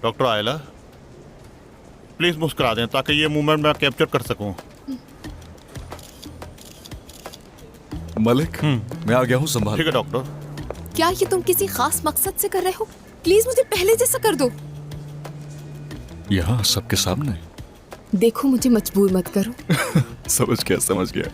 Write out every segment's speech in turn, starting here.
Doctor आयला, please मुस्कुरा दें ताकि ये मूवमेंट मैं कैप्चर कर सकूं। मलिक, मैं आ गया हूँ, संभाल। ठीक है डॉक्टर। क्या ये तुम किसी खास मकसद से कर रहे हो? प्लीज मुझे पहले जैसा कर दो। यहाँ सबके सामने। देखो मुझे मजबूर मत करो। समझ गया, समझ गया।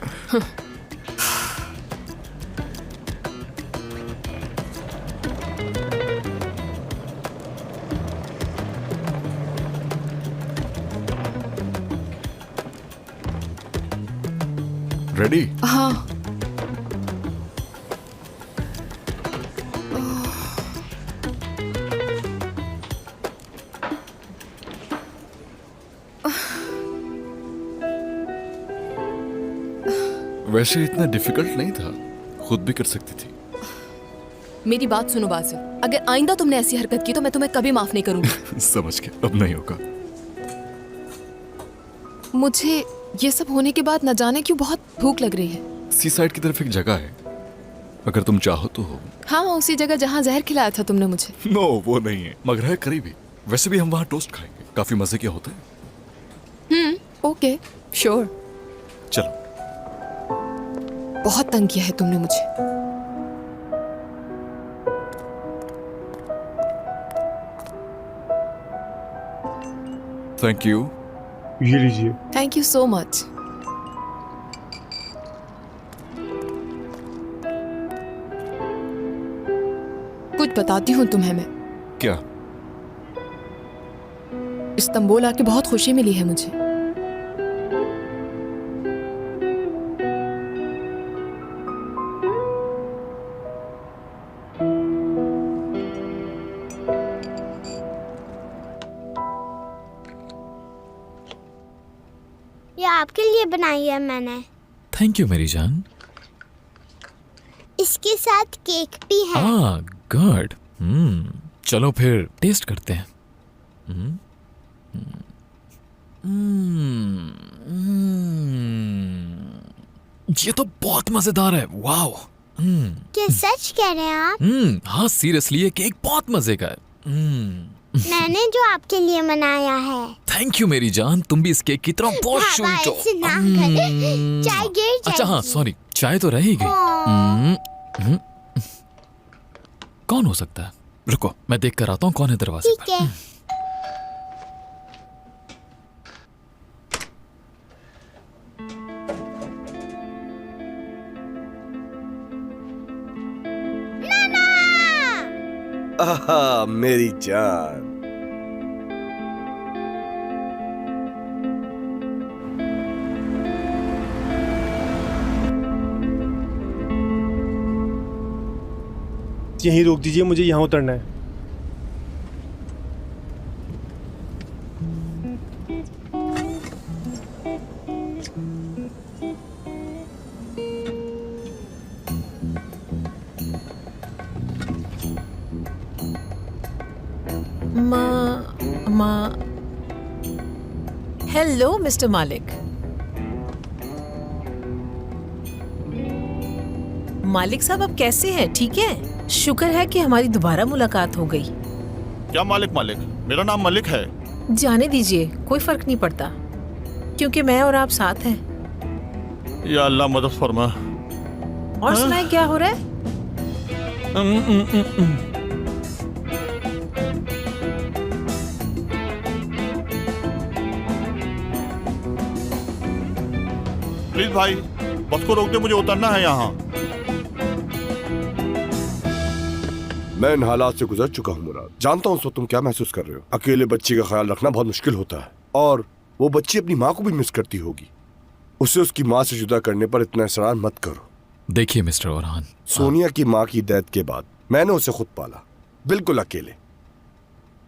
रेडी? हाँ। वैसे इतना डिफिकल्ट नहीं था, खुद भी कर सकती थी। मेरी बात सुनो बासिल, अगर आइंदा तुमने ऐसी हरकत की तो मैं तुम्हें कभी माफ नहीं करूंगी। समझ गया, अब नहीं होगा। मुझे ये सब होने के बाद न जाने क्यों बहुत भूख लग रही है। सी साइड की तरफ एक जगह है, अगर तुम चाहो तो। हाँ, उसी जगह जहाँ जहर खिलाया था तुमने मुझे। नो, वो नहीं है, मगर है करीबी। वैसे भी हम वहाँ टोस्ट खाएंगे, काफी मजे के होते हैं। Okay, sure. चलो। बहुत तंग किया है तुमने मुझे। Thank you. ये लीजिए। Thank you so much. कुछ बताती हूँ तुम्हें मैं। क्या? इस्तांबुल आके बहुत खुशी मिली है मुझे। ये आपके लिए बनाई है मैंने। थैंक यू मेरी जान। इसके साथ केक भी है। गुड। चलो फिर टेस्ट करते हैं। ये तो बहुत मजेदार है। वाओ। क्या सच कह रहे हैं आप? हाँ सीरियसली, ये केक बहुत मजे का है। मैंने जो आपके लिए बनाया है। थैंक यू मेरी जान, तुम भी इस केक की तरह बहुत स्वीट हो। चाय गिर जाएगी। अच्छा हाँ सॉरी, चाय तो रहेगी। कौन हो सकता है? रुको मैं देख कर आता हूँ कौन है दरवाजे पर। ठीक है। आहा, मेरी जान। यहीं रोक दीजिए, मुझे यहाँ उतरना है। हेलो मिस्टर मालिक। मालिक साहब आप कैसे हैं? ठीक है, शुक्र है कि हमारी दोबारा मुलाकात हो गई। क्या मालिक? मेरा नाम मलिक है। जाने दीजिए, कोई फर्क नहीं पड़ता क्योंकि मैं और आप साथ हैं। या अल्लाह मदद फरमा। और सुनाए क्या हो रहा है? प्लीज भाई, बस को रोक दे, मुझे उतरना है यहाँ। मैं इन हालात से गुजर चुका हूँ मुराद। जानता हूँ तुम क्या महसूस कर रहे हो। अकेले बच्ची का ख्याल रखना बहुत मुश्किल होता है, और वो बच्ची अपनी माँ को भी मिस करती होगी। उसे उसकी माँ से जुदा करने पर इतना इसरार मत करो। देखिए मिस्टर ओरहान, सोनिया की माँ की डेथ के बाद मैंने उसे खुद पाला, बिल्कुल अकेले,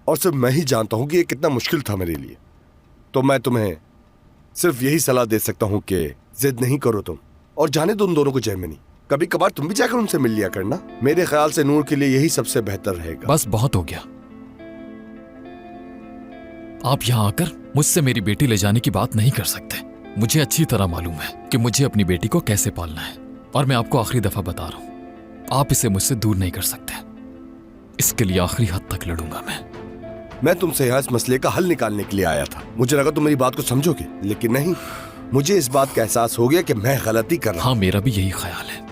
और सिर्फ मैं ही जानता हूँ कि ये कितना मुश्किल था मेरे लिए। तो मैं तुम्हें सिर्फ यही सलाह दे सकता हूँ कि जिद नहीं करो तुम, और जाने दो उन दोनों को जर्मनी। कभी कभार तुम भी जाकर उनसे मिल लिया करना। मेरे ख्याल से नूर के लिए यही सबसे बेहतर रहेगा। बस बहुत हो गया। आप यहाँ आकर मुझसे मेरी बेटी ले जाने की बात नहीं कर सकते। मुझे अच्छी तरह मालूम है कि मुझे अपनी बेटी को कैसे पालना है, और मैं आपको आखिरी दफा बता रहा हूं, आप इसे मुझसे दूर नहीं कर सकते। इसके लिए आखिरी हद तक लड़ूंगा मैं। मैं तुमसे यहाँ इस मसले का हल निकालने के लिए आया था। मुझे लगा तुम मेरी बात को समझोगे, लेकिन नहीं। मुझे इस बात का एहसास हो गया कि मैं गलती कर रहा हूँ। हाँ, मेरा भी यही ख्याल है।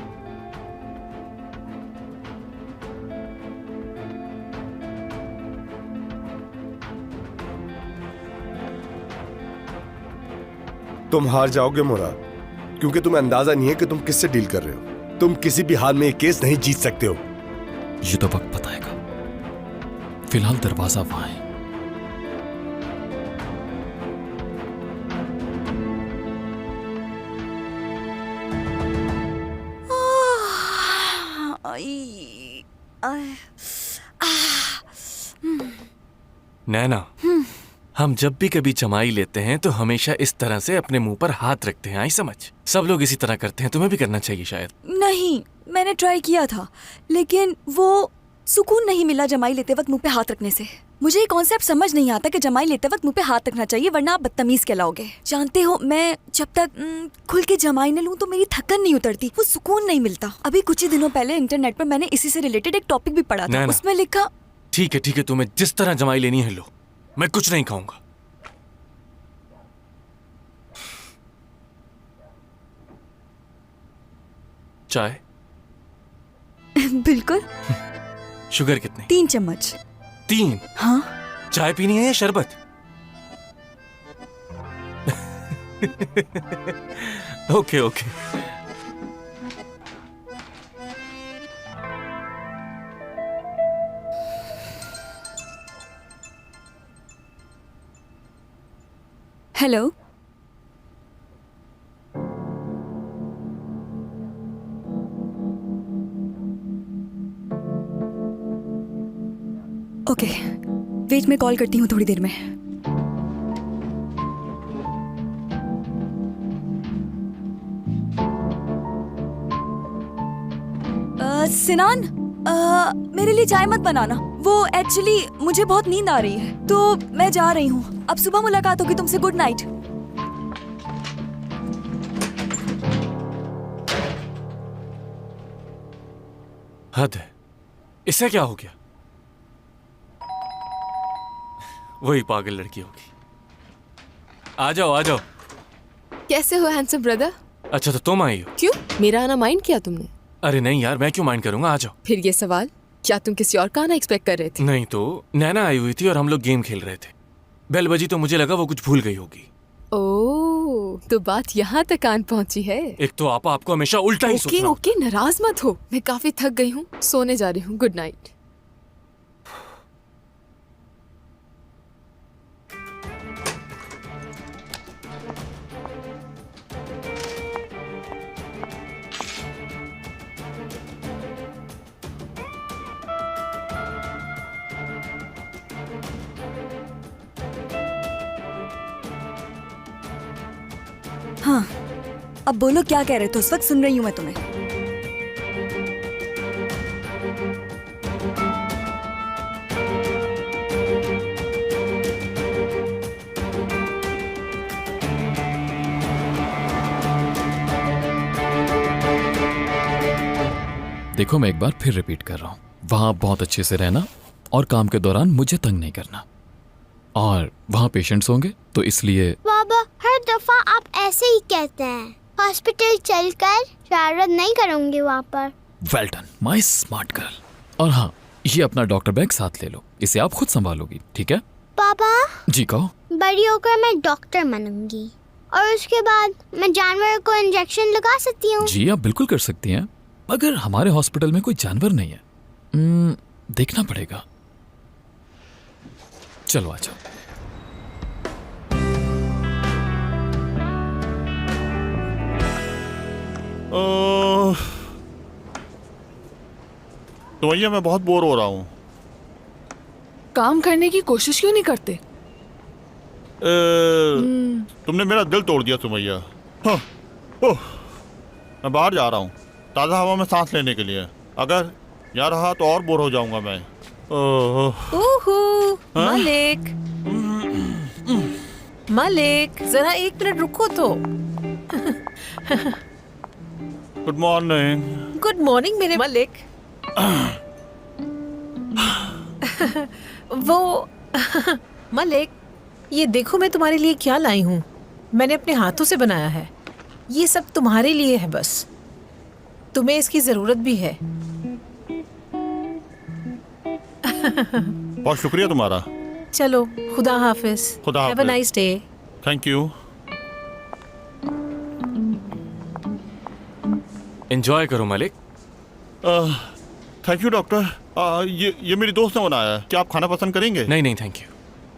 तुम हार जाओगे मुराद, क्योंकि तुम्हें अंदाजा नहीं है कि तुम किससे डील कर रहे हो। तुम किसी भी हाल में ये केस नहीं जीत सकते हो। ये तो वक्त बताएगा। फिलहाल दरवाजा वहां है। नैना, हम जब भी कभी जमाई लेते हैं तो हमेशा इस तरह से अपने मुंह पर हाथ रखते हैं। आई समझ? सब लोग इसी तरह करते हैं, तुम्हें भी करना चाहिए शायद। नहीं, मैंने ट्राई किया था, लेकिन वो सुकून नहीं मिला जमाई लेते वक्त मुंह पे हाथ रखने से। मुझे ये कॉन्सेप्ट समझ नहीं आता कि जमाई लेते वक्त मुंह पे हाथ रखना चाहिए, वरना आप बदतमीज कहलाओगे। जानते हो, मैं जब तक खुल के जमाई न लूं तो मेरी थकन नहीं उतरती, वो सुकून नहीं मिलता। अभी कुछ ही दिनों पहले इंटरनेट पर मैंने इसी से रिलेटेड एक टॉपिक भी पढ़ा था। उसमें लिखा, ठीक है, तुम्हें जिस तरह जमाई लेनी है लो, मैं कुछ नहीं खाऊंगा। चाय? बिल्कुल। शुगर कितनी? 3 चम्मच। 3? हाँ। चाय पीनी है या शरबत? ओके। हेलो, ओके, वेट, मैं कॉल करती हूँ थोड़ी देर में। सिनान, मेरे लिए चाय मत बनाना। वो एक्चुअली मुझे बहुत नींद आ रही है, तो मैं जा रही हूँ। अब सुबह मुलाकात होगी तुमसे। Good night. हद है, इससे क्या हो गया? वही पागल लड़की होगी। आ जाओ। कैसे हो हैंडसम ब्रदर? अच्छा, तो तुम आई हो? क्यों, मेरा आना माइंड किया तुमने? अरे नहीं यार, मैं क्यों माइंड करूंगा, आ जाओ। फिर ये सवाल, क्या तुम किसी और का आना एक्सपेक्ट कर रहे थे? नहीं तो नैना आई हुई थी और हम लोग गेम खेल रहे थे। बेल बजी तो मुझे लगा वो कुछ भूल गई होगी। ओह, तो बात यहाँ तक आन पहुँची है। एक तो आपको हमेशा उल्टा ही सोचना। ओके, नाराज मत हो, मैं काफी थक गई हूँ, सोने जा रही हूँ। Good night. हाँ, अब बोलो क्या कह रहे थे उस वक्त? सुन रही हूँ मैं तुम्हें। देखो, मैं एक बार फिर रिपीट कर रहा हूँ, वहां बहुत अच्छे से रहना और काम के दौरान मुझे तंग नहीं करना। और वहाँ पेशेंट्स होंगे, तो इसलिए। बाबा, हर दफा आप ऐसे ही कहते हैं। हॉस्पिटल चलकर शरारत नहीं करूंगी वहाँ पर। Well done my smart girl. और हाँ, ये अपना डॉक्टर बैग साथ ले लो, इसे आप खुद संभालोगी, ठीक है? पापा जी कहो। बड़ी होकर मैं डॉक्टर बनूंगी और उसके बाद मैं जानवर को इंजेक्शन लगा सकती हूँ। जी आप बिल्कुल कर सकती हैं, मगर हमारे हॉस्पिटल में कोई जानवर नहीं है। देखना पड़ेगा। चलो आ जाओ। तो भैया मैं बहुत बोर हो रहा हूँ। काम करने की कोशिश क्यों नहीं करते? तुमने मेरा दिल तोड़ दिया सुमैया। हाँ, मैं बाहर जा रहा हूँ ताज़ा हवा में सांस लेने के लिए। अगर यहाँ रहा तो और बोर हो जाऊंगा मैं। ओहो, मालिक, जरा 1 मिनट रुको तो। Good morning. गुड मॉर्निंग मेरे मालिक। वो मलिक, ये देखो मैं तुम्हारे लिए क्या लाई हूँ। मैंने अपने हाथों से बनाया है। ये सब तुम्हारे लिए है बस। तुम्हें इसकी जरूरत भी है। बहुत शुक्रिया तुम्हारा। चलो, खुदा हाफिज। खुदा have a Hafiz. Nice day. Thank you. Enjoy करो मलिक। Thank you doctor. ये मेरी दोस्त ने बनाया है। क्या आप खाना पसंद करेंगे? नहीं नहीं थैंक यू।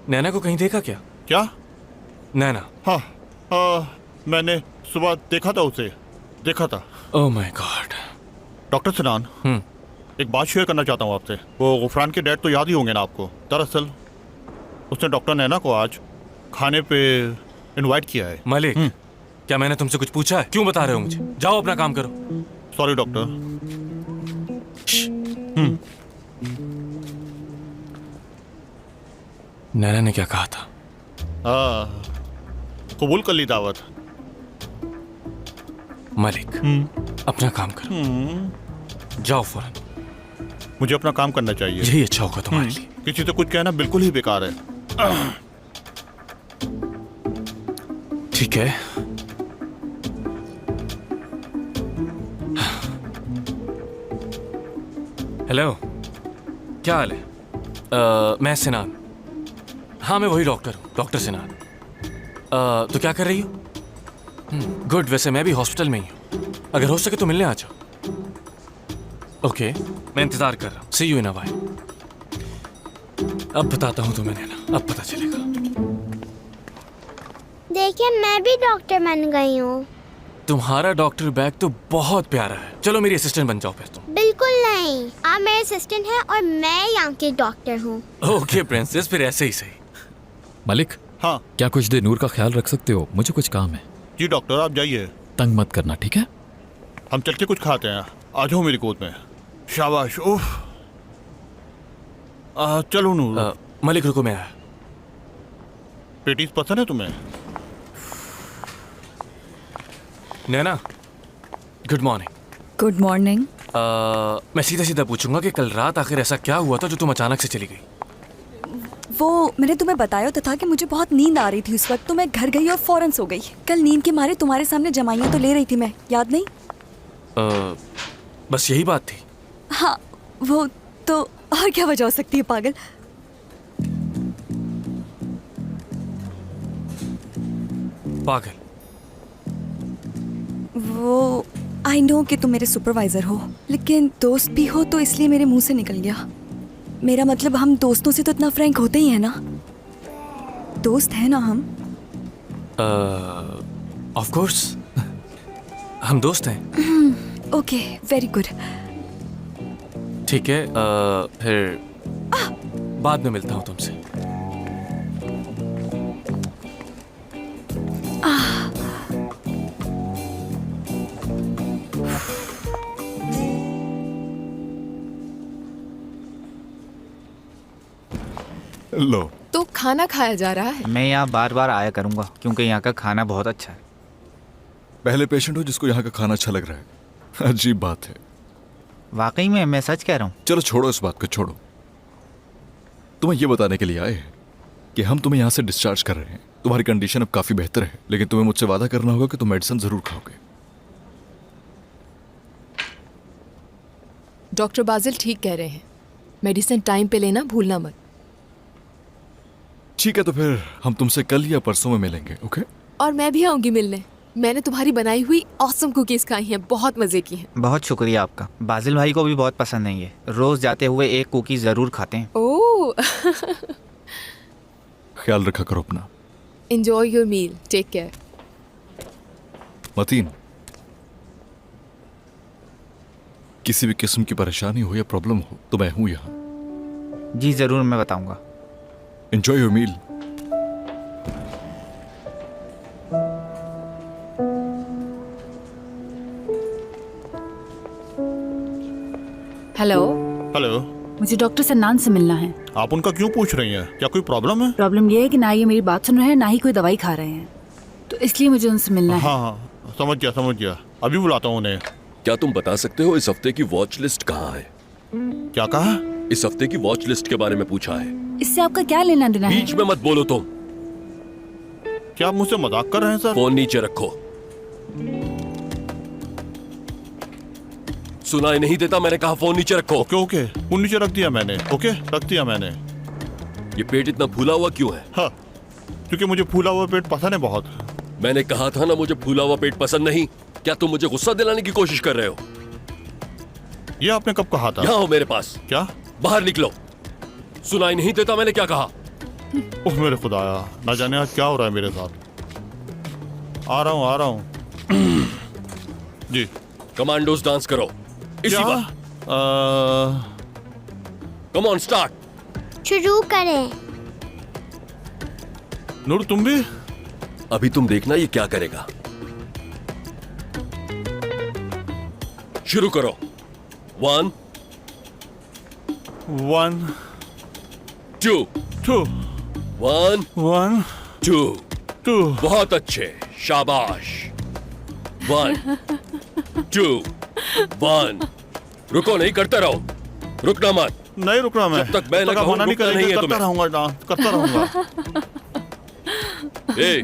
नैना को कहीं देखा क्या? क्या? नैना? हाँ, मैंने सुबह देखा था उसे। देखा था। Oh my God. डॉक्टर सिनान, एक बात शेयर करना चाहता हूँ आपसे। वो गुफरान के डैड तो याद ही होंगे ना आपको। दरअसल उसने डॉक्टर नैना को आज खाने पे इनवाइट किया है। मलिक, क्या मैंने तुमसे कुछ पूछा है? क्यों बता रहे हो मुझे? जाओ अपना काम करो। Sorry doctor. नैना ने क्या कहा था? कबूल कर ली दावत। मलिक, अपना काम करो। जाओ फौरन। मुझे अपना काम करना चाहिए। यही अच्छा होगा तुम्हारे लिए। किसी से कुछ कहना बिल्कुल ही बेकार है। ठीक है। हेलो, क्या हाल है? मैं सिनान। हाँ, मैं वही डॉक्टर हूँ, डॉक्टर सिनान। तो क्या कर रही हो? गुड। वैसे मैं भी हॉस्पिटल में ही हूँ। अगर हो सके तो मिलने आ जाओ। ओके, मैं इंतजार कर रहा हूँ। सी यू इन अ व्हाइल। अब बताता हूँ तुम्हें नैना, अब पता चलेगा। देखिए, मैं भी डॉक्टर बन गई हूँ। तुम्हारा डॉक्टर बैग तो बहुत प्यारा है। चलो मेरी असिस्टेंट बन जाओ फिर तुम। बिल्कुल नहीं, आप मेरे असिस्टेंट हैं और मैं यहाँ के डॉक्टर हूँ। ओके प्रिंसेस, फिर ऐसे ही सही। मलिक, हाँ क्या कुछ देर नूर का ख्याल रख सकते हो? मुझे कुछ काम है। जी डॉक्टर, आप जाइए। तंग मत करना, ठीक है? हम चल के कुछ खाते हैं। आ जाओ मेरी गोद में। शाबाश। उफ। चलो नूर। मलिक रुको, मैं आया। पेटीज पसंद है तुम्हें? नैना, गुड मॉर्निंग। Good morning. मैं सीधा सीधा पूछूंगा कि कल रात आखिर ऐसा क्या हुआ था जो तुम अचानक से चली गई? वो मैंने तुम्हें बताया तो था कि मुझे बहुत नींद आ रही थी उस वक्त, तो मैं घर गई और फौरन सो गई। कल नींद के मारे तुम्हारे सामने जमाइयाँ तो ले रही थी मैं, याद नहीं? बस यही बात थी? हाँ, वो तो और क्या वजह हो सकती है पागल। पागल? वो आई नो कि तुम मेरे सुपरवाइजर हो, लेकिन दोस्त भी हो तो इसलिए मेरे मुंह से निकल गया। मेरा मतलब, हम दोस्तों से तो इतना फ्रैंक होते ही है ना। दोस्त है ना हम? ऑफ कोर्स हम दोस्त हैं। Okay, very good. ठीक है, फिर बाद में मिलता हूँ तुमसे। लो। तो खाना खाया जा रहा है। मैं यहाँ बार बार आया करूँगा क्योंकि यहाँ का खाना बहुत अच्छा है। पहले पेशेंट हो जिसको यहाँ का खाना अच्छा लग रहा है। अजीब बात है। वाकई में मैं सच कह रहा हूँ। चलो छोड़ो इस बात को, छोड़ो। तुम्हें ये बताने के लिए आए हैं कि हम तुम्हें यहाँ से डिस्चार्ज कर रहे हैं। तुम्हारी कंडीशन अब काफी बेहतर है, लेकिन तुम्हें मुझसे वादा करना होगा कि तुम मेडिसिन जरूर खाओगे। डॉक्टर बाजिल ठीक कह रहे हैं, मेडिसिन टाइम पे लेना भूलना मत। ठीक है, तो फिर हम तुमसे कल या परसों में मिलेंगे, ओके? और मैं भी आऊंगी मिलने। मैंने तुम्हारी बनाई हुई ऑसम कुकीज खाई हैं, बहुत मजे की हैं। बहुत शुक्रिया आपका। बाजिल भाई को भी बहुत पसंद है ये। रोज जाते हुए एक कुकी जरूर खाते हैं। ओह। ख्याल रखा करो अपना। Enjoy your meal, take care. Mateen, किसी भी किस्म की परेशानी हो या प्रॉब्लम हो तो मैं हूं यहाँ। जी जरूर, मैं बताऊंगा। Enjoy your meal. Hello. Hello. मुझे डॉक्टर सन्नान से मिलना है। आप उनका क्यों पूछ रही हैं? क्या कोई प्रॉब्लम है? प्रॉब्लम ये है कि ना ये मेरी बात सुन रहे हैं, ना ही कोई दवाई खा रहे हैं, तो इसलिए मुझे उनसे मिलना है। हाँ हाँ, समझ गया। अभी बुलाता हूँ उन्हें। क्या तुम बता सकते हो इस हफ्ते की वॉच लिस्ट कहाँ है? क्या कहा? इस हफ्ते की वॉच लिस्ट के बारे में पूछा है। इससे आपका क्या लेना देना है? बीच में मत बोलो तुम। क्या आप मुझसे मजाक कर रहे हैं सर? फोन नीचे रखो। सुनाई नहीं देता? मैंने कहा फोन नीचे रखो। ओके ओके, फोन नीचे रख दिया मैंने। ओके, रख दिया मैंने। ये पेट इतना फूला हुआ क्यों है? हाँ, क्योंकि मुझे फूला हुआ पेट पसंद है बहुत। मैंने कहा था ना मुझे फूला हुआ पेट पसंद नहीं। क्या तुम मुझे गुस्सा दिलाने की कोशिश कर रहे हो? ये आपने कब कहा था? यहाँ हो मेरे पास। क्या? बाहर निकलो। सुनाई नहीं देता मैंने क्या कहा? ओह मेरे खुदाया, ना जाने आज क्या हो रहा है मेरे साथ। आ रहा हूँ जी। कमांडोज डांस करो इसी बार। Come on start. शुरू करें। नूर तुम भी? अभी तुम देखना ये क्या करेगा। शुरू करो। 1 1 2 2 1 1 2 2। बहुत अच्छे, शाबाश। 1 2 1। रुको नहीं, करते रहो। रुकना मत। नहीं रुकना मैं। जब तक मैं जब तक आप मना नहीं रुकना करेंगे, नहीं है करता तुम्हें। रहूंगा डांस, करता रहूंगा। ए,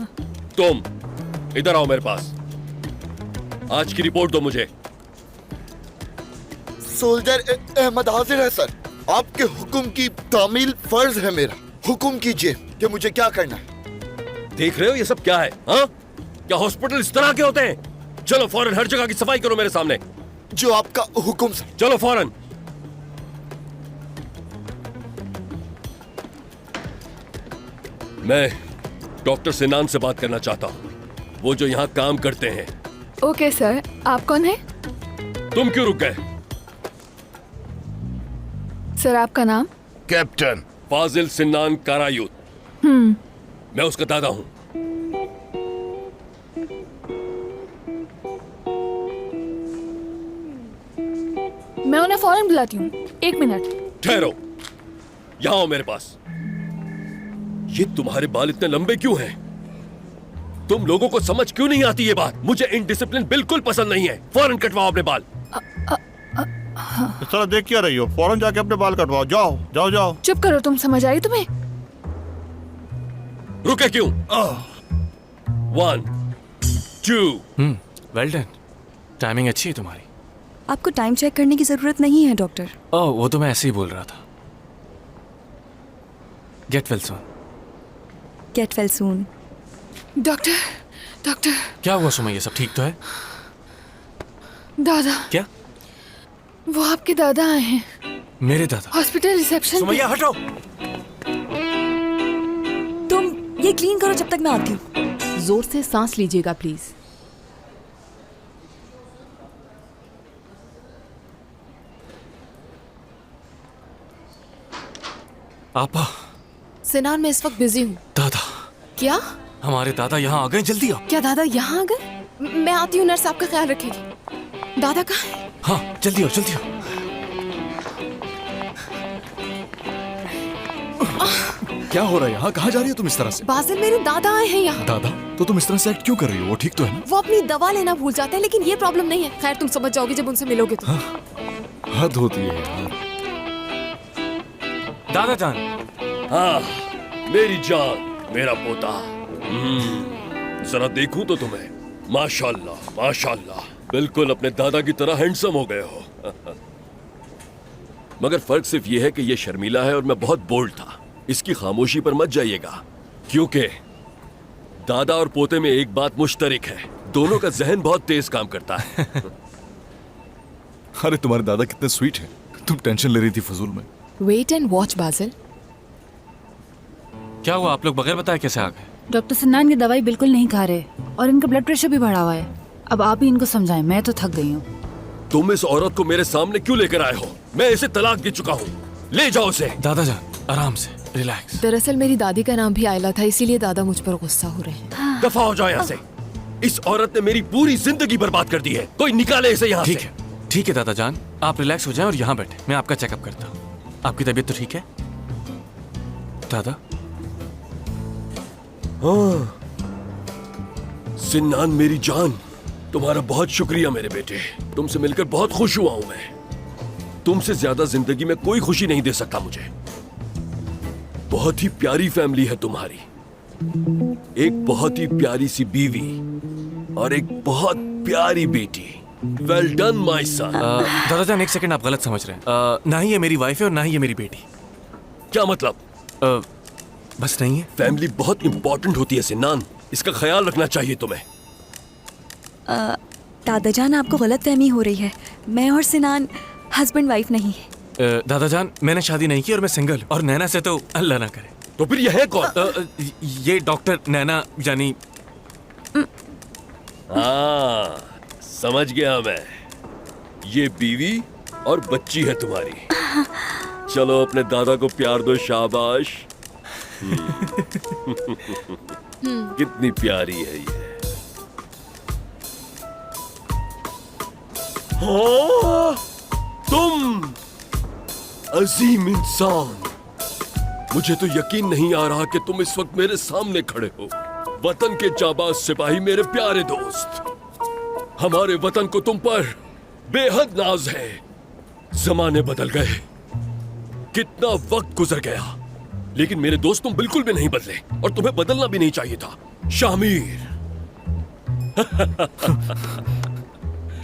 तुम इधर आओ मेरे पास। आज की रिपोर्ट दो मुझे। सोल्जर अहमद हाजिर है सर। आपके हुक्म की तामील फर्ज है मेरा। हुक्म कीजिए कि मुझे क्या करना है। देख रहे हो ये सब क्या है? हाँ, क्या हॉस्पिटल इस तरह के होते हैं? चलो फौरन हर जगह की सफाई करो मेरे सामने। जो आपका हुक्म सर। चलो फौरन। मैं डॉक्टर सिनान से बात करना चाहता हूँ, वो जो यहाँ काम करते हैं। ओके सर, आप कौन है? तुम क्यों रुक गए? सर आपका नाम? कैप्टन फाजिल सिन्नान कारायूत। मैं उसका दादा हूँ। मैं उन्हें फौरन बुलाती हूँ। 1 मिनट। ठहरो, यहाँ आओ मेरे पास। ये तुम्हारे बाल इतने लंबे क्यों हैं? तुम लोगों को समझ क्यों नहीं आती ये बात? मुझे इनडिसिप्लिन बिल्कुल पसंद नहीं है। फौरन कटवाओ अपने बाल। इस तरह देख क्या रही हो? फौरन जाके अपने बाल कटवाओ। जाओ जाओ जाओ। चुप करो, तुम समझ आई तुम्हें? रुके क्यों? 1 2। Well done. टाइमिंग अच्छी है तुम्हारी। आपको टाइम चेक करने की जरूरत नहीं है डॉक्टर। ओह, वो तो मैं ऐसे ही बोल रहा था। Get well soon. Get well soon. Doctor, doctor. क्या हुआ सुमैया, सब ठीक तो है? दादा। क्या? वो आपके दादा आए हैं। मेरे दादा? Hospital reception. सुमैया हटो। तुम ये क्लीन करो जब तक मैं आती हूँ। जोर से सांस लीजिएगा प्लीज। आपा। सिनान, मैं इस वक्त बिजी हूँ। दादा। क्या? हमारे दादा यहाँ आ गए, जल्दी आओ। क्या दादा यहाँ आ गए? मैं आती हूँ, नर्स आपका ख्याल रखेगी। दादा कहाँ है? हाँ जल्दी आओ, जल्दी आओ। क्या हो रहा है यहाँ? कहाँ जा रही हो तुम इस तरह से? बासिल, मेरे दादा आए हैं यहाँ। दादा? तो तुम इस तरह से एक्ट क्यों कर रही हो? वो ठीक तो है ना? वो अपनी दवा लेना भूल जाते हैं, लेकिन ये प्रॉब्लम नहीं है। खैर, तुम समझ जाओगे जब उनसे मिलोगे तो। हद होती है यार। दादा जान। हाँ, मेरी जान, मेरा पोता। जरा देखूं तो तुम्हें। माशाल्लाह माशाल्लाह, बिल्कुल अपने दादा की तरह हैंडसम हो गए हो। मगर फर्क सिर्फ ये है कि ये शर्मीला है और मैं बहुत बोल्ड था। इसकी खामोशी पर मत जाइएगा, क्योंकि दादा और पोते में एक बात मुश्तरक है, दोनों का जहन बहुत तेज काम करता है। अरे तुम्हारे दादा कितने स्वीट हैं। तुम टेंशन ले रही थी फजूल में। Wait and watch Basil. क्या हुआ? आप लोग बगैर बताए कैसे आ गए? डॉक्टर सिन्नान की दवाई बिल्कुल नहीं खा रहे और इनका ब्लड प्रेशर भी बढ़ा हुआ है। अब आप ही इनको समझाएं, मैं तो थक गई हूँ। तुम इस औरत को मेरे सामने क्यों लेकर आए हो? मैं इसे तलाक दे चुका हूँ। ले जाओ उसे। दादा जान, आराम से, रिलैक्स। दरअसल मेरी दादी का नाम भी आयला था, इसीलिए दादा मुझ पर गुस्सा हो रहे हैं। दफा हो जाओ यहाँ से। इस औरत ने मेरी पूरी जिंदगी बर्बाद कर दी है। कोई निकाले इसे यहाँ से। ठीक है दादा जान, आप रिलैक्स हो जाएं और यहाँ बैठे, मैं आपका चेकअप करता हूँ। आपकी तबीयत तो ठीक है दादा? हाँ सिन्नान मेरी जान, तुम्हारा बहुत शुक्रिया मेरे बेटे। तुमसे मिलकर बहुत खुश हुआ हूं मैं। तुमसे ज्यादा जिंदगी में कोई खुशी नहीं दे सकता मुझे। बहुत ही प्यारी फैमिली है तुम्हारी, एक बहुत ही प्यारी सी बीवी और एक बहुत प्यारी बेटी। Well done my son. दादा जान, एक सेकंड, आप गलत समझ रहे हैं। ना ही ये मेरी वाइफ है और ना ही ये मेरी बेटी। क्या मतलब? बस नहीं है। फैमिली बहुत इंपॉर्टेंट होती है सिनान, इसका ख्याल रखना चाहिए तुम्हें। दादा जान, आपको गलत फहमी हो रही है। मैं और सिनान हस्बैंड वाइफ नहीं है। दादा जान, मैंने शादी नहीं की और मैं सिंगल हूं। और नैना से तो अल्लाह ना करे। तो फिर यह है कौन? ये डॉक्टर नैना, यानी हाँ, समझ गया मैं। ये बीवी और बच्ची है तुम्हारी। चलो अपने दादा को प्यार दो, शाबाश। कितनी प्यारी है ये। हाँ, तुम अजीम इंसान। मुझे तो यकीन नहीं आ रहा कि तुम इस वक्त मेरे सामने खड़े हो। वतन के जाबाज सिपाही, मेरे प्यारे दोस्त, हमारे वतन को तुम पर बेहद नाज है। जमाने बदल गए, कितना वक्त गुजर गया, लेकिन मेरे दोस्त तुम बिल्कुल भी नहीं बदले और तुम्हें बदलना भी नहीं चाहिए था। शामिर।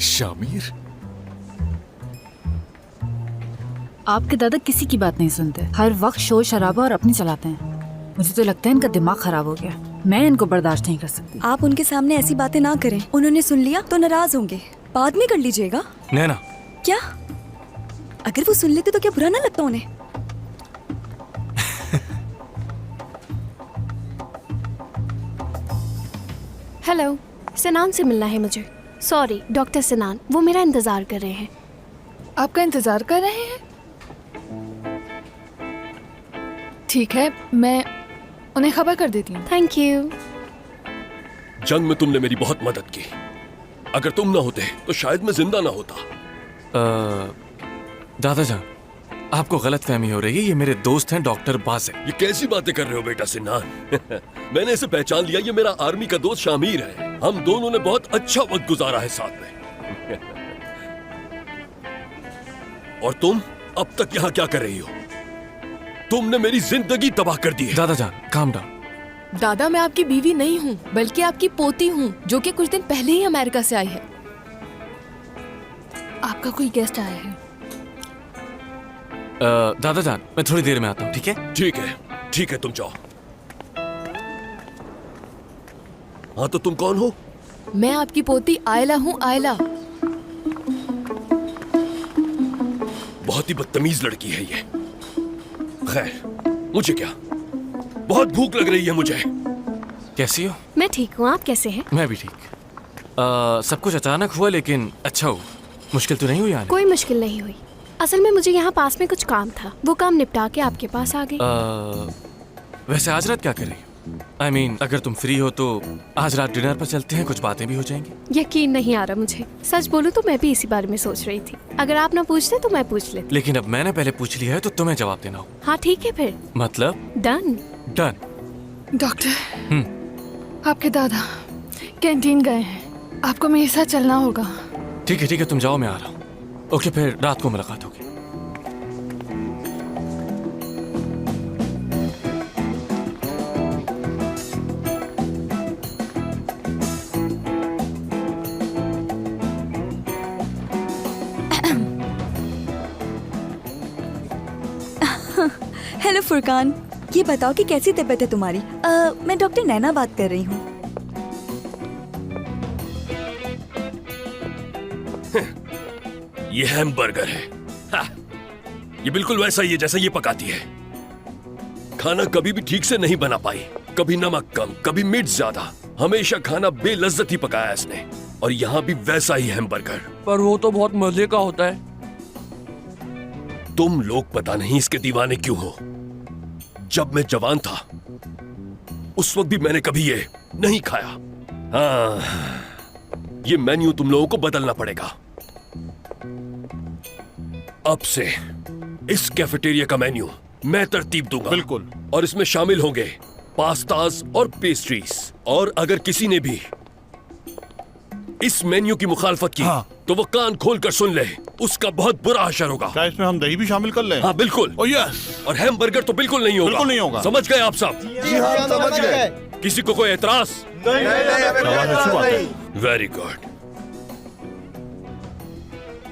शामिर? आपके दादा किसी की बात नहीं सुनते, हर वक्त शोर शराबा और अपनी चलाते हैं। मुझे तो लगता है इनका दिमाग खराब हो गया। मैं इनको बर्दाश्त नहीं कर सकती। आप उनके सामने ऐसी बातें ना करें, उन्होंने सुन लिया तो नाराज होंगे। बाद में कर लीजिएगा। नैना, क्या? अगर वो सुन लेते तो क्या बुरा ना लगता उन्हें? हेलो, सिनान से मिलना है मुझे। सॉरी डॉक्टर सिनान, वो मेरा इंतजार कर रहे हैं। आपका इंतजार कर रहे हैं? ठीक है, मैं उन्हें खबर कर देती हूँ। Thank you. जंग में तुमने मेरी बहुत मदद की। अगर तुम ना होते तो शायद मैं जिंदा ना होता। दादा जान, आपको गलत फहमी हो रही है। ये मेरे दोस्त हैं डॉक्टर बासिल। ये कैसी बातें कर रहे हो बेटा सिनान? मैंने इसे पहचान लिया, ये मेरा आर्मी का दोस्त शामिर है। हम दोनों ने बहुत अच्छा वक्त गुजारा है साथ में। और तुम अब तक यहाँ क्या कर रही हो? तुमने मेरी जिंदगी तबाह कर दी है। दादा जान, काम डाउन। दादा, मैं आपकी बीवी नहीं हूँ, बल्कि आपकी पोती हूँ, जो कि कुछ दिन पहले ही अमेरिका से आई है। आपका कोई गेस्ट आया है। दादा जान, मैं थोड़ी देर में आता हूँ, ठीक है? ठीक है, ठीक है, तुम जाओ। हाँ, तो तुम कौन हो? मैं आपकी पोती आयला हूँ, आयला। बहुत ही बदतमीज लड़की है ये। खैर, मुझे क्या, बहुत भूख लग रही है मुझे। कैसी हो? मैं ठीक हूँ, आप कैसे हैं? मैं भी ठीक। सब कुछ अचानक हुआ, लेकिन अच्छा हुआ। मुश्किल तो नहीं हुई आने? कोई मुश्किल नहीं हुई। असल में मुझे यहाँ पास में कुछ काम था, वो काम निपटा के आपके पास आ गई। वैसे आज रात क्या कर रही हो? I mean, अगर तुम फ्री हो तो आज रात डिनर पर चलते हैं, कुछ बातें भी हो जाएंगी। यकीन नहीं आ रहा मुझे। सच बोलूं तो मैं भी इसी बारे में सोच रही थी। अगर आप ना पूछते तो मैं पूछ लेती। लेकिन अब मैंने पहले पूछ लिया है तो तुम्हें जवाब देना हो। हाँ ठीक है फिर। मतलब? डन। डन। डॉक्टर, आपके दादा कैंटीन गए हैं, आपको मेरे साथ चलना होगा। ठीक है, तुम जाओ, मैं आ रहा हूँ। ओके, फिर रात को मुलाकात होगी। हेलो फुरकान, ये बताओ कि कैसी तबीयत है तुम्हारी? मैं डॉक्टर नैना बात कर रही हूँ। ये हैमबर्गर है। हाँ, ये बिल्कुल वैसा ही है जैसा ये पकाती है। खाना कभी भी ठीक से नहीं बना पाई, कभी नमक कम, कभी मिर्च ज्यादा। हमेशा खाना बेलज्जत ही पकाया इसने। और यहाँ भी वैसा ही हैमबर्गर। पर वो तो बहुत मजे का होता है। तुम लोग पता नहीं इसके दीवाने क्यों हो। जब मैं जवान था उस वक्त भी मैंने कभी ये नहीं खाया। हाँ, ये मेन्यू तुम लोगों को बदलना पड़ेगा। अब से इस कैफेटेरिया का मेन्यू मैं तरतीब दूंगा। बिल्कुल। और इसमें शामिल होंगे पास्तास और पेस्ट्रीज। और अगर किसी ने भी इस मेन्यू की मुखालफत की तो वो कान खोल कर सुन ले, उसका बहुत बुरा असर होगा। क्या इसमें हम दही भी शामिल कर लें? हाँ बिल्कुल। Oh yes. और हैमबर्गर तो बिल्कुल नहीं होगा। बिल्कुल नहीं होगा। समझ गए आप सब? जी हाँ, समझ गए। किसी को कोई एतराज? नहीं। Very good.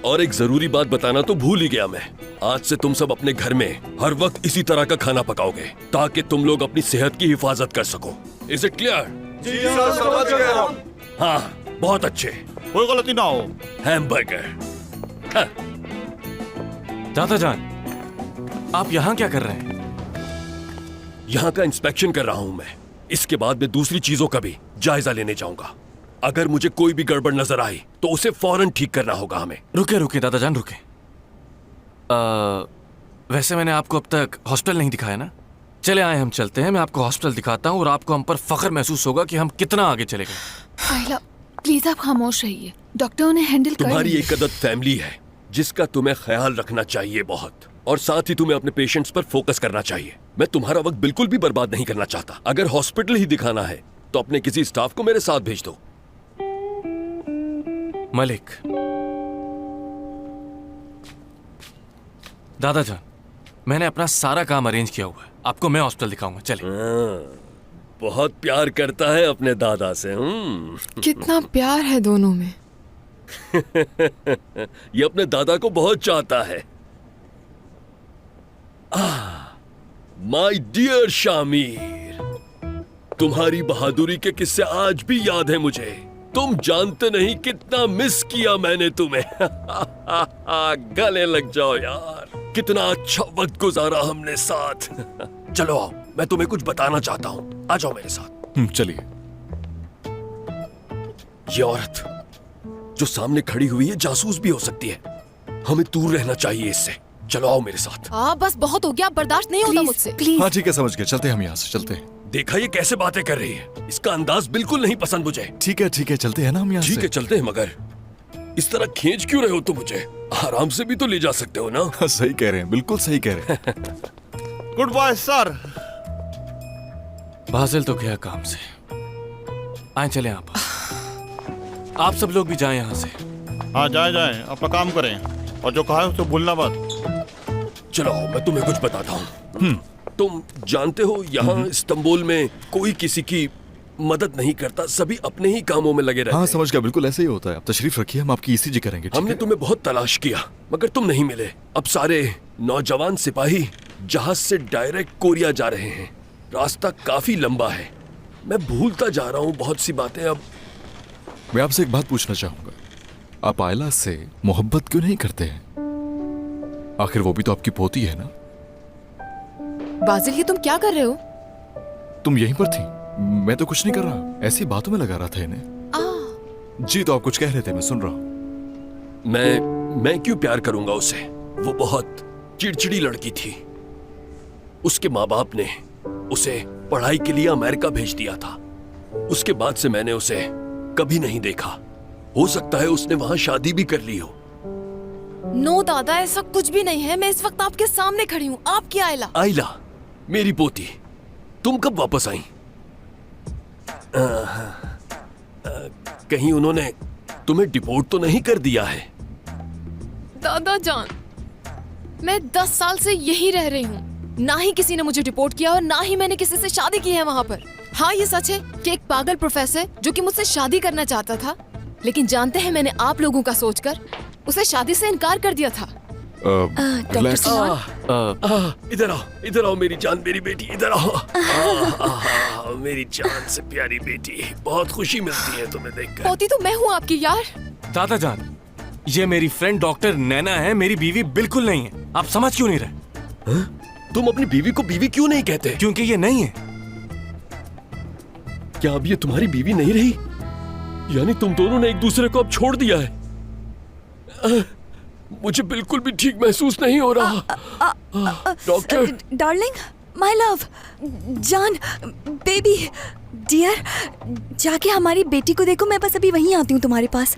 और एक जरूरी बात बताना तो भूल ही गया मैं। आज से तुम सब अपने घर में हर वक्त इसी तरह का खाना पकाओगे ताकि तुम लोग अपनी सेहत की हिफाजत कर सको। Is it clear? जी हाँ, समझ गए हम। हाँ, बहुत अच्छे। कोई गलती ना हो। हैमबर्गर। दादा जान, आप यहाँ क्या कर रहे हैं? यहाँ का इंस्पेक्शन कर रहा हूँ मैं। इसके बाद मैं दूसरी चीजों का भी जायजा लेने जाऊंगा। अगर मुझे कोई भी गड़बड़ नजर आई तो उसे फौरन ठीक करना होगा हमें। रुके रुके दादा जान, रुके। वैसे मैंने आपको अब तक हॉस्पिटल नहीं दिखाया ना? चले आए, हम चलते हैं, मैं आपको हॉस्पिटल दिखाता हूँ और आपको हम पर फख्र महसूस होगा कि हम कितना आगे चले गए। आयला, प्लीज आप खामोश रहिए, डॉक्टर उन्हें हैंडल कर तुम्हारी लेंगे। एक अदद फैमिली है जिसका तुम्हें ख्याल रखना चाहिए बहुत, और साथ ही तुम्हें अपने पेशेंट्स पर फोकस करना चाहिए। मैं तुम्हारा वक्त बिल्कुल भी बर्बाद नहीं करना चाहता। अगर हॉस्पिटल ही दिखाना है तो अपने किसी स्टाफ को मेरे साथ भेज दो। मलिक, दादा जान, मैंने अपना सारा काम अरेंज किया हुआ है, आपको मैं हॉस्पिटल दिखाऊंगा, चले। बहुत प्यार करता है अपने दादा से। कितना प्यार है दोनों में। ये अपने दादा को बहुत चाहता है। माय डियर शामिर, तुम्हारी बहादुरी के किस्से आज भी याद है मुझे। तुम जानते नहीं कितना मिस किया मैंने तुम्हें। गले लग जाओ यार, कितना अच्छा वक्त गुजारा हमने साथ। चलो आओ, मैं तुम्हें कुछ बताना चाहता हूँ, आ जाओ मेरे साथ। चलिए। ये औरत जो सामने खड़ी हुई है जासूस भी हो सकती है, हमें दूर रहना चाहिए इससे। चलो आओ मेरे साथ। बस बहुत हो गया, बर्दाश्त नहीं होता मुझसे। प्लीज। हाँ ठीक है, समझ गए, चलते हैं हम यहाँ से, चलते हैं। देखा ये कैसे बातें कर रही है, इसका अंदाज बिल्कुल नहीं पसंद मुझे। ठीक है, चलते हैं ना हम यहाँ से। ठीक है चलते हैं, मगर इस तरह खींच क्यों रहे हो तुम मुझे? आराम से भी तो ले जा सकते हो ना। हाँ, सही कह रहे हैं, बिल्कुल सही कह रहे हैं। Good bye sir. बाजिल तो गया काम से। आए चले आप सब लोग भी जाएं यहाँ से। हाँ जाए, अपना काम करें और जो कहा है उसे भूलना मत। चलो मैं तुम्हें कुछ बताता हूँ। तुम जानते हो यहाँ इस्तांबुल में कोई किसी की मदद नहीं करता, सभी अपने ही कामों में लगे रहते हैं। हाँ समझ गया, बिल्कुल ऐसे ही होता है। आप तशरीफ रखिए, हम आपकी ईसीजी करेंगे। हमने तुम्हें बहुत तलाश किया मगर तुम नहीं मिले। अब सारे नौजवान सिपाही जहाज से डायरेक्ट कोरिया जा रहे हैं। रास्ता काफी लंबा है, मैं भूलता जा रहा हूँ बहुत सी बातें। अब मैं आपसे एक बात पूछना चाहूंगा, आप आयला से मोहब्बत क्यों नहीं करते हैं? आखिर वो भी तो आपकी पोती है ना। बाजिल, ये तुम क्या कर रहे हो? तुम यहीं पर थी? मैं तो कुछ नहीं कर रहा, ऐसी बातों में लगा रहा था इन्हें। जी तो आप कुछ कह रहे थे, मैं सुन रहा हूं। मैं क्यों प्यार करूंगा उसे? वो बहुत चिड़चिड़ी लड़की थी। उसके माँ बाप ने उसे पढ़ाई के लिए अमेरिका भेज दिया था। उसके बाद से मैंने उसे कभी नहीं देखा। हो सकता है उसने वहां शादी भी कर ली हो। नो दादा, ऐसा कुछ भी नहीं है। मैं इस वक्त आपके सामने खड़ी हूँ, आपकी आयला। आयला मेरी पोती, तुम कब वापस आई? कहीं उन्होंने तुम्हें डिपोर्ट तो नहीं कर दिया है? दादा जान, मैं 10 साल से यही रह रही हूँ। ना ही किसी ने मुझे डिपोर्ट किया और ना ही मैंने किसी से शादी की है वहाँ पर। हाँ ये सच है कि एक पागल प्रोफेसर जो कि मुझसे शादी करना चाहता था, लेकिन जानते हैं मैंने आप लोगों का सोचकर उसे शादी से इनकार कर दिया था। डॉक्टर सिन्हा, इधर आओ मेरी जान, मेरी बेटी, इधर आओ। मेरी जान से प्यारी बेटी, बहुत खुशी मिलती है तुम्हें देखकर। पोती तो मैं हूँ आपकी यार। दादा जान, ये मेरी फ्रेंड डॉक्टर नैना है, मेरी बीवी बिल्कुल नहीं है। आप समझ क्यों नहीं रहे? तुम अपनी बीवी को बीवी क्यों नहीं कहते? क्योंकि ये नहीं है। क्या अब ये तुम्हारी बीवी नहीं रही? यानी तुम दोनों ने एक दूसरे को अब छोड़ दिया है? मुझे बिल्कुल भी ठीक महसूस नहीं हो रहा। डॉक्टर डार्लिंग, माय लव, जान, बेबी, डियर, जाके हमारी बेटी को देखो। मैं बस अभी वहीं आती हूँ तुम्हारे पास,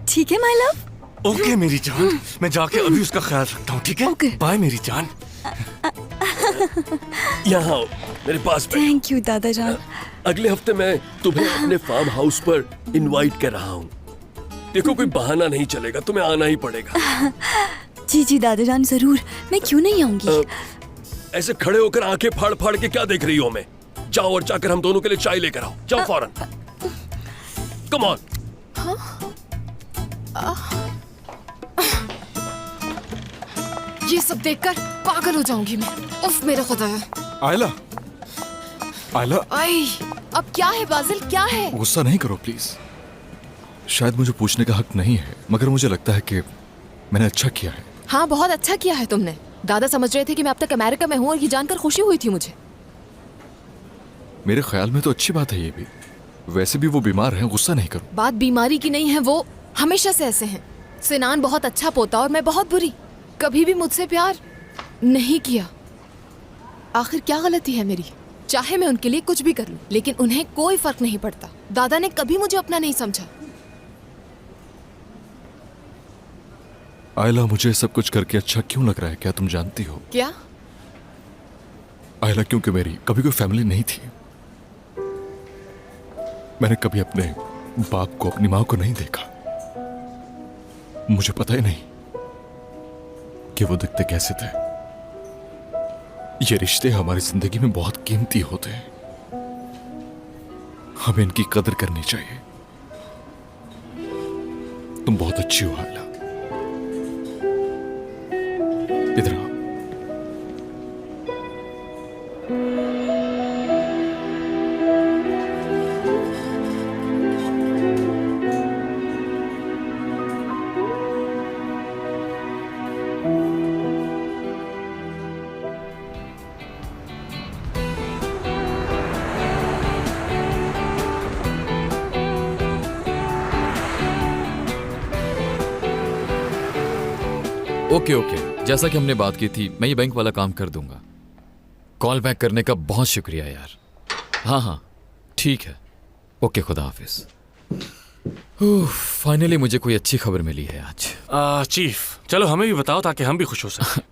ठीक है माय लव? ओके मेरी जान, मैं जाके अभी उसका ख्याल रखता हूँ, ठीक है? ओके। बाय मेरी जान। यहाँ आओ मेरे पास बैठो। थैंक यू दादा जान। अगले हफ्ते मैं तुम्हें अपने फार्म हाउस पर इनवाइट कर रहा हूँ। देखो कोई बहाना नहीं चलेगा, तुम्हें आना ही पड़ेगा। जी जी दादा जान जरूर, मैं क्यों नहीं आऊंगी। ऐसे खड़े होकर आंखें फाड़ फाड़ के क्या देख रही हो हमें? जाओ और जाकर हम दोनों के लिए चाय लेकर आओ, जाओ फौरन। Come on. ये सब देखकर पागल हो जाऊंगी मैं। उफ मेरा खुदाया। आयला, आयला, आई, अब क्या है बाजिल, क्या है? गुस्सा नहीं करो प्लीज। शायद मुझे पूछने का हक नहीं है, मगर मुझे लगता है कि मैंने अच्छा किया है। हाँ बहुत अच्छा किया है तुमने। दादा समझ रहे थे कि मैं अब तक अमेरिका में हूँ और ये जानकर खुशी हुई थी मुझे। मेरे ख्याल में तो अच्छी बात है ये भी। वैसे भी वो बीमार हैं, गुस्सा नहीं करो। बात बीमारी की नहीं है, वो हमेशा से ऐसे हैं। सिनान बहुत अच्छा पोता और मैं बहुत बुरी। कभी भी मुझसे प्यार नहीं किया। आखिर क्या गलती है मेरी? चाहे मैं उनके लिए कुछ भी कर लूं, लेकिन उन्हें कोई फर्क नहीं पड़ता। दादा ने कभी मुझे अपना नहीं समझा। आयला, मुझे सब कुछ करके अच्छा क्यों लग रहा है, क्या तुम जानती हो? क्या? आयला, क्योंकि मेरी कभी कोई फैमिली नहीं थी। मैंने कभी अपने बाप को, अपनी माँ को नहीं देखा। मुझे पता ही नहीं कि वो दिखते कैसे थे। ये रिश्ते हमारी जिंदगी में बहुत कीमती होते हैं, हमें इनकी कदर करनी चाहिए। तुम बहुत अच्छी हो आयला। इधर आओ। ओके ओके, जैसा कि हमने बात की थी, मैं ये बैंक वाला काम कर दूंगा। कॉल बैक करने का बहुत शुक्रिया यार। हाँ हाँ ठीक है, ओके, खुदा हाफिज। फाइनली मुझे कोई अच्छी खबर मिली है आज। चीफ चलो हमें भी बताओ ताकि हम भी खुश हो सकें।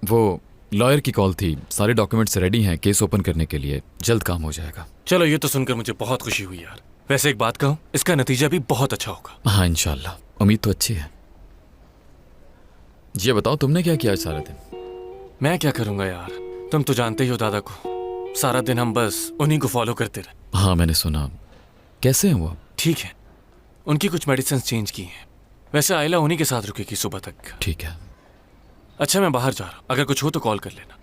वो लॉयर की कॉल थी, सारे डॉक्यूमेंट्स रेडी हैं केस ओपन करने के लिए, जल्द काम हो जाएगा। चलो ये तो सुनकर मुझे बहुत खुशी हुई यार। वैसे एक बात कहूँ, इसका नतीजा भी बहुत अच्छा होगा। हाँ इंशाल्लाह, उम्मीद तो अच्छी है। ये बताओ तुमने क्या किया आज सारा दिन? मैं क्या करूंगा यार, तुम तो जानते ही हो दादा को। सारा दिन हम बस उन्हीं को फॉलो करते रहे। हाँ मैंने सुना। कैसे हैं वो? ठीक है, उनकी कुछ मेडिसिन चेंज की हैं। वैसे आयला उन्हीं के साथ रुकेगी सुबह तक। ठीक है। अच्छा मैं बाहर जा रहा हूँ, अगर कुछ हो तो कॉल कर लेना।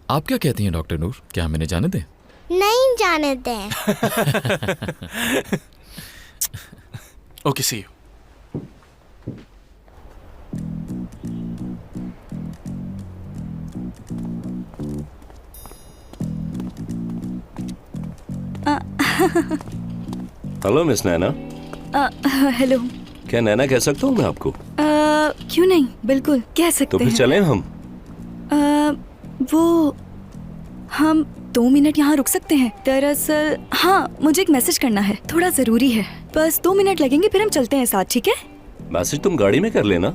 आप क्या कहती हैं डॉक्टर नूर, क्या हमें जाने दें? नहीं जाने दें। Okay see you. Hello miss Naina. Hello. क्या नैना कह सकता हूँ मैं आपको? क्यों नहीं, बिल्कुल कह सकते तो फिर हैं। चलें हम? वो हम 2 मिनट यहाँ रुक सकते हैं? दरअसल हाँ, मुझे एक मैसेज करना है, थोड़ा जरूरी है। बस 2 मिनट लगेंगे, फिर हम चलते हैं साथ, ठीक है? मैसेज तुम गाड़ी में कर लेना।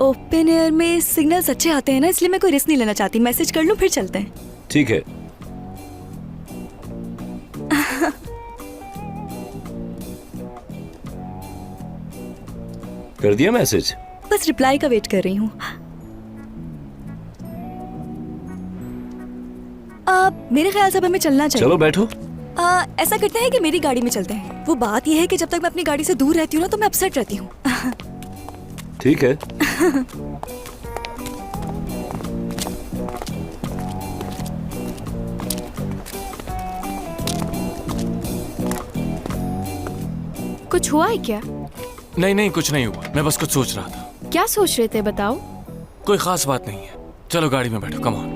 ओपन एयर में सिग्नल्स अच्छे आते हैं ना, इसलिए मैं कोई रिस्क नहीं लेना चाहती। मैसेज कर लूँ फिर चलते हैं। ठीक है। कर दिया मैसेज? बस रिप्लाई का वेट कर रही हूँ। मेरे ख्याल से अब हमें चलना चाहिए। चलो बैठो। ऐसा करते हैं कि मेरी गाड़ी में चलते हैं। वो बात यह है कि जब तक मैं अपनी गाड़ी से दूर रहती हूँ ना, तो मैं अपसेट रहती हूँ। ठीक है। कुछ हुआ है क्या? नहीं नहीं कुछ नहीं हुआ, मैं बस कुछ सोच रहा था। क्या सोच रहे थे बताओ? कोई खास बात नहीं है। चलो गाड़ी में बैठो, कम ऑन।